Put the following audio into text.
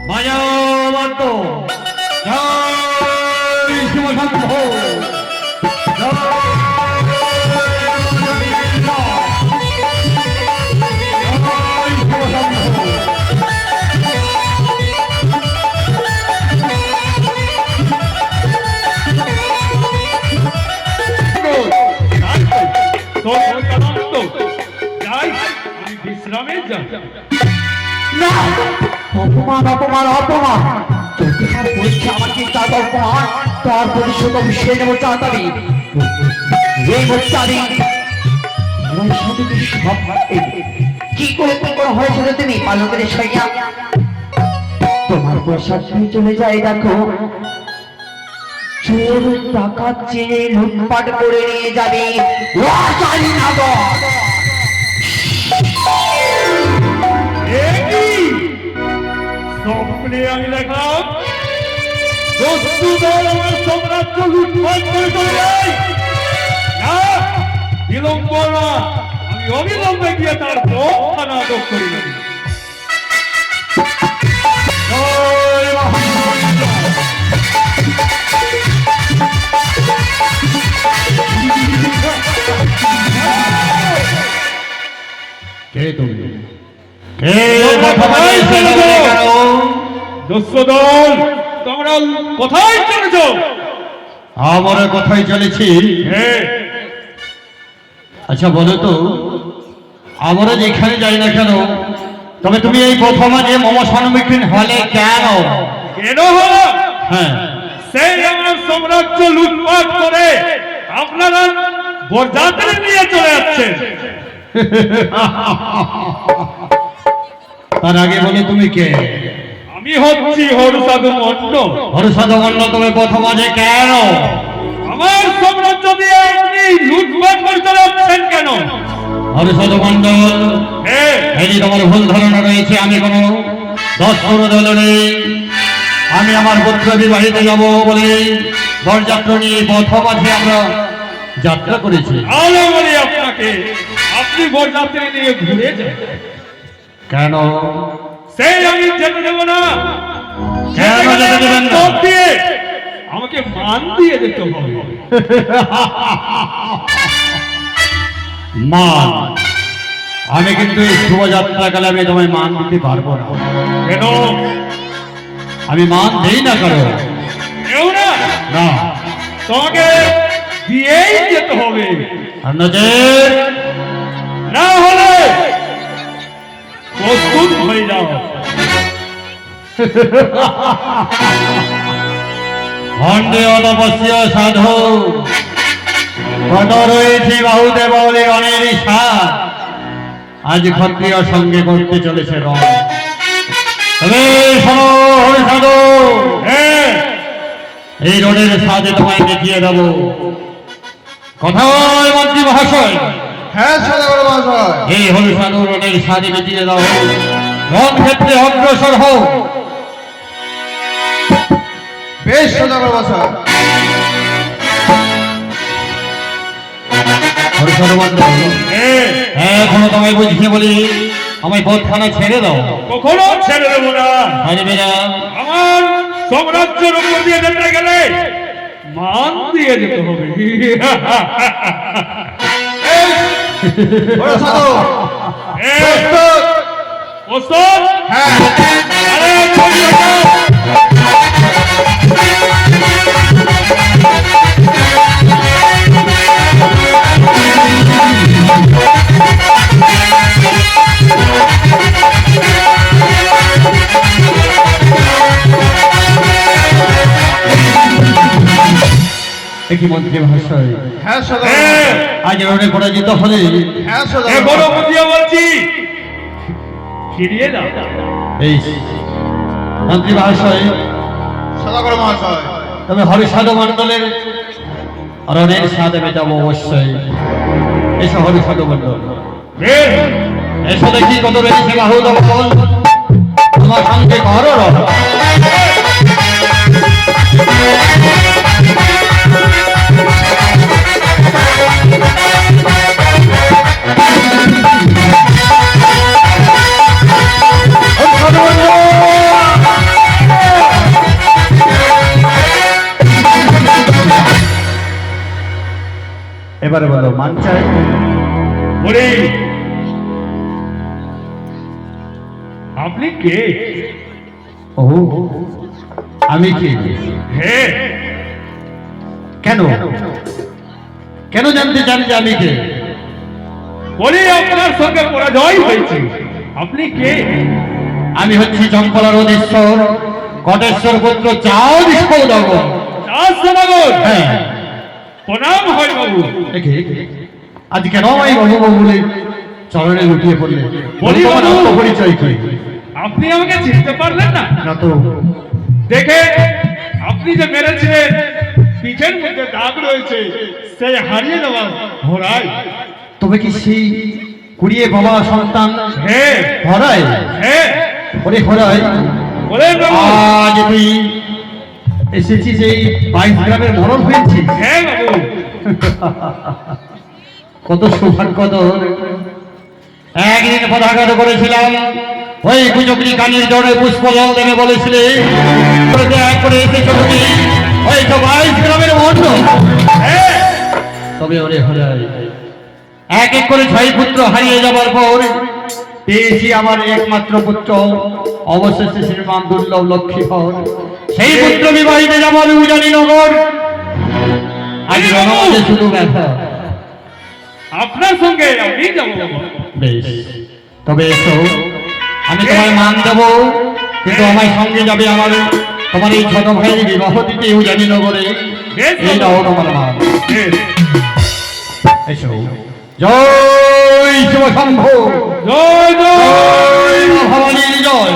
মায়াবন্ত জয় শিবশান্ত বিশ্রামে যান। না, অপমান অপমান অপমান তোমার পরীক্ষা আমাকে তার অপমান তার প্রতিশোধ অবশ্যই নেব তাড়াতাড়ি। এই মোত্তারি আমার সাথে কি সব কি করে হয়েছিল তুমি পালকের সইয়া তোমার প্রসাদ নিয়ে চলে যায় দেখো চোর টাকা চেয়ে লুটপাট করে নিয়ে যাবে স্বপ্নে আমি দেখলাম দস্যুদল আমার সাম্রাজ্য লুটপাট করে চলে যায়। না, বিলম্ব না, আমি অবিলম্বে গিয়ে তার খানা আটক করি। কে তুমি? দস্যুদল তোমরা কোথায় চলেছ? আমরা কোথায় চলেছি? আচ্ছা বলো তো, আমরা যেখানে যাই না কেন, তবে তুমি এই প্রথমে যে মম সম্মুখীন হলে কেন? কেন হলো? হ্যাঁ, সেই আমার সাম্রাজ্য লুটপাট করে আপনারা বরযাত্রী নিয়ে চলে যাচ্ছেন। তার আগে বলো তুমি কে? আমি হচ্ছি হরসাধু মন্ডল। হরসাধু মন্ডল, তুমি প্রথমে যে কেন আমার সাম্রাজ্য দিয়ে আপনি লুটপাট করে চলে যাচ্ছেন কেন? হরসাধু মন্ডল, এই তোমার ভুল ধারণা রয়েছে। আমি কোনো দস্যুর দল নেই। আমি আমার পুত্র বিবাহিতে যাব বলে বরযাত্রা নিয়ে পথপথে আমরা যাত্রা করেছি। আলো বলি আপনাকে, আপনি বরযাত্রী নিয়ে ঘুরে যান। কেন? সেই আমি যেতে দেব না। কেন যেতে দেবেন না? আমাকে মান দিয়ে যেতে হবে। মান? আমি কিন্তু এই শুভযাত্রাকালে আমি তোমায় মান দিতে পারবো না। কেন? আমি মান দেই না কারো। কেউ না? না, তোমাকে দিয়েই যেতে হবে। না হলে প্রস্তুত হয়ে যাও। খণ্ডে অতপস্য সাধু কত রয়েছে বাহুতে বলে অনেক সাধ। আজ ক্ষত্রিয় সঙ্গে করতে চলেছে রণ। তবে শোনো সাধু, এই রণের সাথে তোমায় দেখিয়ে দেবো। কথায় মন্ত্রী মহাশয়। হ্যাঁ সদাগর মহাশয়। এই হল সাধু, রণের সাথে দেখিয়ে দাও। রণ ক্ষেত্রে অগ্রসর হও। বেশ সদাগর মহাশয়। এখনো তোমায় বুঝিয়ে বলি, আমায় পথখানা ছেড়ে দাও। কখনো ছেড়ে দেবো না। ছাড়বে না। আমার সাম্রাজ্যের উপর দিয়ে যেতে গেলে মান দিয়ে যেতে হবে। বড় সাধু প্রস্তুত? হ্যাঁ। আরে প্রস্তুত। কি মন্ত্রী মহাশয়, হ্যাঁ সদাগর। আজ রণে পরাজিত হলে হ্যাঁ এ সদাগর। বড় বুঝিয়ে বলছি, ফিরিয়ে দাও। এই মন্ত্রী মহাশয়, সদাগর মহাশয়। তবে হরিসাধু মন্ডলের রণের সাথে মেটাবো অবশ্যই। এসো হরিসাধু মন্ডল, এসো দেখি কত রয়েছে বাহু দমন। তোমার সঙ্গে করো রণ। এবারে বলো মান চাই বলি আপনি কে? ও আমি কি হ্যাঁ কেন কেন জানতে চান যে আমি কে? বলি আপনার সঙ্গে পরাজয় হয়েছে, আপনি কে? আমি হচ্ছি চম্পলার অধীশ্বর কটেশ্বর পুত্র চাঁদ সৌদাগর। চাঁদ সদাগর, হ্যাঁ প্রণাম হয় বাবু। দেখে আজ কেন আমি বাবু বাবু বলে চরণে লুটিয়ে পড়লে? বলি তোমার বাবু। আত্মপরিচয় কি? আপনি আমাকে চিনতে পারলেন না? না তো দেখে আপনি যে মেরেছিলেন পিঠের মধ্যে দাগ রয়েছে, সেই হারিয়ে যাওয়া ঘোড়ায়। তবে কি সেই কুড়িয়ে বাবা সন্তান হ্যাঁ হরায়? হ্যাঁ ওরে হরায় বলে বাবু। আজ তুই এসেছি যে 22 গ্রামের মরণ হয়েছিস। হ্যাঁ বাবু, কত সৌভাগ্য তোর। একদিন পদাঘাত করেছিলাম ওই কুচকরি কানির জড়ে পুষ্প জল দেবে বলেছিলে, এক করে এসেছো তুমি ওই তো 22 গ্রামের মরণ। হ্যাঁ তবে ওরে হরাই এক এক করে 6 পুত্র হারিয়ে যাবার পর পেয়েছি আমার একমাত্র পুত্র, অবশেষে শ্রীমান দুর্লভ লক্ষ্মীধর। সেই পুত্র বিবাহিতে যাব আমি উজানিনগর। আজ রণমাঝে শুধু ব্যথা। আপনার সঙ্গে আমি যাবো বাবু। বেশ তবে এসো, আমি তোমায় মান দেবো, কিন্তু আমার সঙ্গে যাবে আমার তোমার এই ছোট ভাইয়ের বিবাহ দিতে উজানিনগরে। এই নাও তোমার মান। হ্যাঁ। এসো। জয় শিব শম্ভু, জয় জয় জয় ভবানী জয়।